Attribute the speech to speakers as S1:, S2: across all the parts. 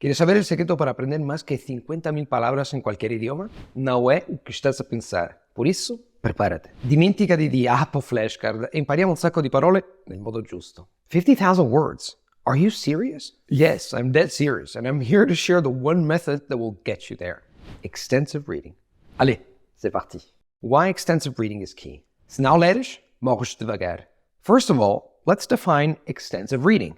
S1: ¿Quieres saber el secreto para aprender más que 50.000 palabras em qualquer idioma? Não é o que estás a pensar. Por isso, prepárate. Dimenticati di app o flashcard e impariamo un sacco di parole nel modo giusto. 50,000 words. Are you serious? Yes, I'm dead serious, and I'm here to share the one method that will get you there. Extensive reading. Allez, c'est parti. Why extensive reading is key. Snel leres, morres devagar. First of all, let's define extensive reading.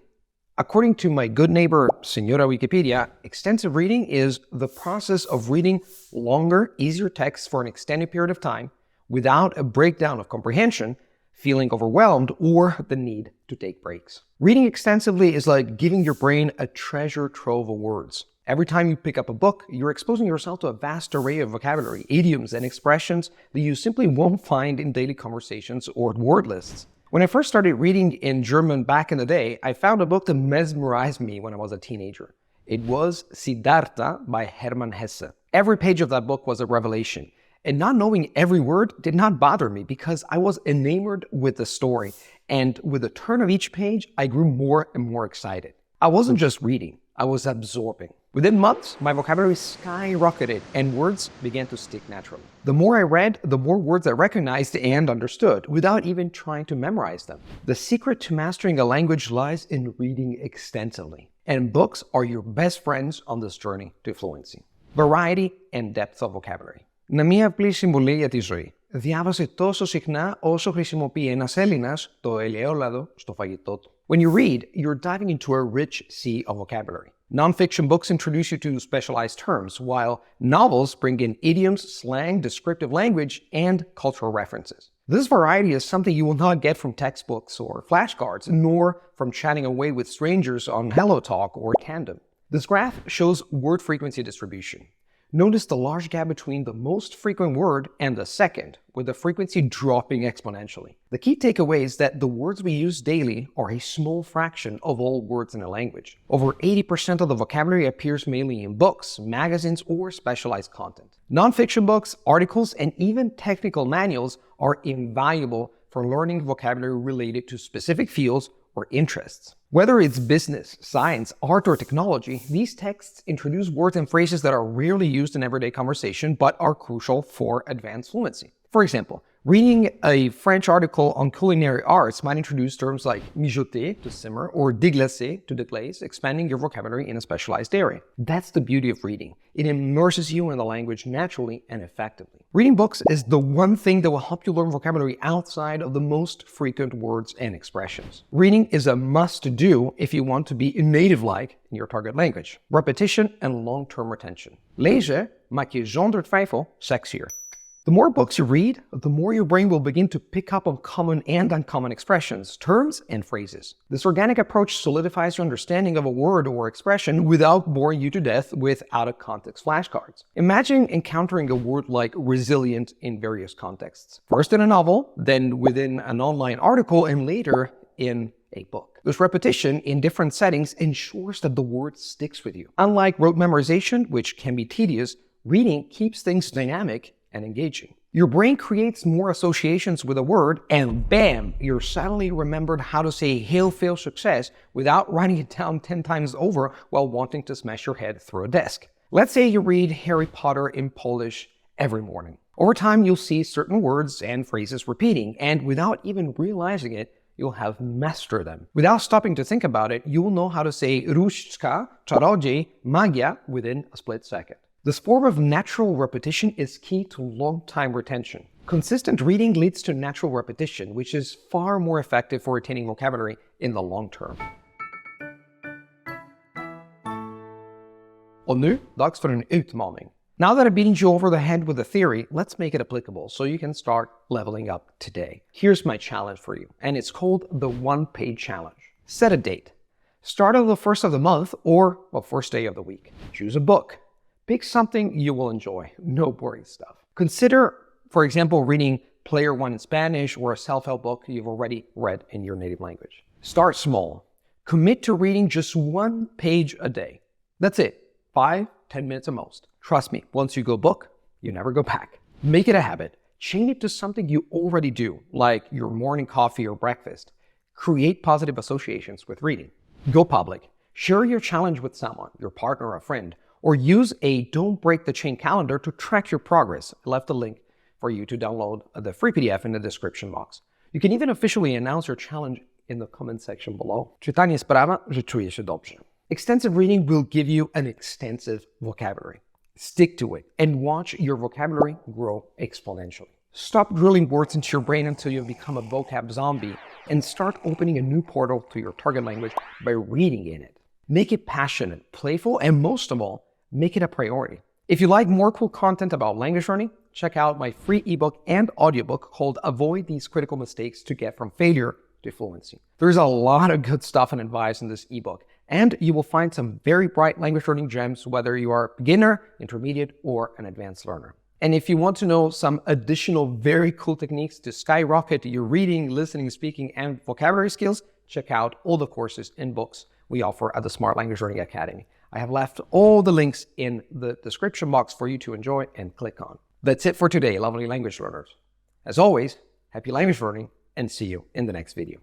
S1: According to my good neighbor, Señora Wikipedia, extensive reading is the process of reading longer, easier texts for an extended period of time without a breakdown of comprehension, feeling overwhelmed, or the need to take breaks. Reading extensively is like giving your brain a treasure trove of words. Every time you pick up a book, you're exposing yourself to a vast array of vocabulary, idioms, and expressions that you simply won't find in daily conversations or word lists. When I first started reading in German back in the day, I found a book that mesmerized me when I was a teenager. It was Siddhartha by Hermann Hesse. Every page of that book was a revelation, and not knowing every word did not bother me because I was enamored with the story, and with the turn of each page, I grew more and more excited. I wasn't just reading, I was absorbing. Within months, my vocabulary skyrocketed and words began to stick naturally. The more I read, the more words I recognized and understood without even trying to memorize them. The secret to mastering a language lies in reading extensively, and books are your best friends on this journey to fluency. Variety and depth of vocabulary. Να μία απλή συμβουλή για τη ζωή. Διάβασε τόσο συχνά όσο χρησιμοποιεί ένας Έλληνας το ελαιόλαδο στο φαγητό του. When you read, you're diving into a rich sea of vocabulary. Non-fiction books introduce you to specialized terms, while novels bring in idioms, slang, descriptive language, and cultural references. This variety is something you will not get from textbooks or flashcards, nor from chatting away with strangers on HelloTalk or Tandem. This graph shows word frequency distribution. Notice the large gap between the most frequent word and the second, with the frequency dropping exponentially. The key takeaway is that the words we use daily are a small fraction of all words in a language. Over 80% of the vocabulary appears mainly in books, magazines, or specialized content. Non-fiction books, articles, and even technical manuals are invaluable for learning vocabulary related to specific fields or interests. Whether it's business, science, art, or technology, these texts introduce words and phrases that are rarely used in everyday conversation but are crucial for advanced fluency. For example, reading a French article on culinary arts might introduce terms like mijoter, to simmer, or déglacer, to deglaze, expanding your vocabulary in a specialized area. That's the beauty of reading. It immerses you in the language naturally and effectively. Reading books is the one thing that will help you learn vocabulary outside of the most frequent words and expressions. Reading is a must-do if you want to be native-like in your target language. Repetition and long-term retention. Lezen maakt je zonder twijfel sexier. The more books you read, the more your brain will begin to pick up on common and uncommon expressions, terms, and phrases. This organic approach solidifies your understanding of a word or expression without boring you to death with out-of-context flashcards. Imagine encountering a word like resilient in various contexts. First in a novel, then within an online article, and later in a book. This repetition in different settings ensures that the word sticks with you. Unlike rote memorization, which can be tedious, reading keeps things dynamic and engaging. Your brain creates more associations with a word, and bam, you're suddenly remembered how to say hail, fail, success without writing it down 10 times over while wanting to smash your head through a desk. Let's say you read Harry Potter in Polish every morning. Over time, you'll see certain words and phrases repeating, and without even realizing it, you'll have mastered them. Without stopping to think about it, you'll know how to say Różdżka, czarodziej, magia within a split second. This form of natural repetition is key to long-time retention. Consistent reading leads to natural repetition, which is far more effective for retaining vocabulary in the long term. Och nu, dags för en utmaning. Now that I've beaten you over the head with the theory, let's make it applicable so you can start leveling up today. Here's my challenge for you, and it's called the one-page challenge. Set a date. Start on the first of the month or the first day of the week. Choose a book. Pick something you will enjoy, no boring stuff. Consider, for example, reading Player One in Spanish or a self-help book you've already read in your native language. Start small. Commit to reading just one page a day. That's it. 5-10 minutes at most. Trust me, once you go book, you never go back. Make it a habit. Chain it to something you already do, like your morning coffee or breakfast. Create positive associations with reading. Go public. Share your challenge with someone, your partner or a friend, or use a Don't Break the Chain calendar to track your progress. I left a link for you to download the free PDF in the description box. You can even officially announce your challenge in the comment section below. Czytanie sprawa, że czuję się dobrze. Extensive reading will give you an extensive vocabulary. Stick to it and watch your vocabulary grow exponentially. Stop drilling words into your brain until you've become a vocab zombie and start opening a new portal to your target language by reading in it. Make it passionate, playful, and most of all, make it a priority. If you like more cool content about language learning, check out my free ebook and audiobook called Avoid These Critical Mistakes to Get from Failure to Fluency. There's a lot of good stuff and advice in this ebook, and you will find some very bright language learning gems whether you are a beginner, intermediate, or an advanced learner. And if you want to know some additional very cool techniques to skyrocket your reading, listening, speaking, and vocabulary skills, check out all the courses and books we offer at the Smart Language Learning Academy. I have left all the links in the description box for you to enjoy and click on. That's it for today, lovely language learners. As always, happy language learning, and see you in the next video.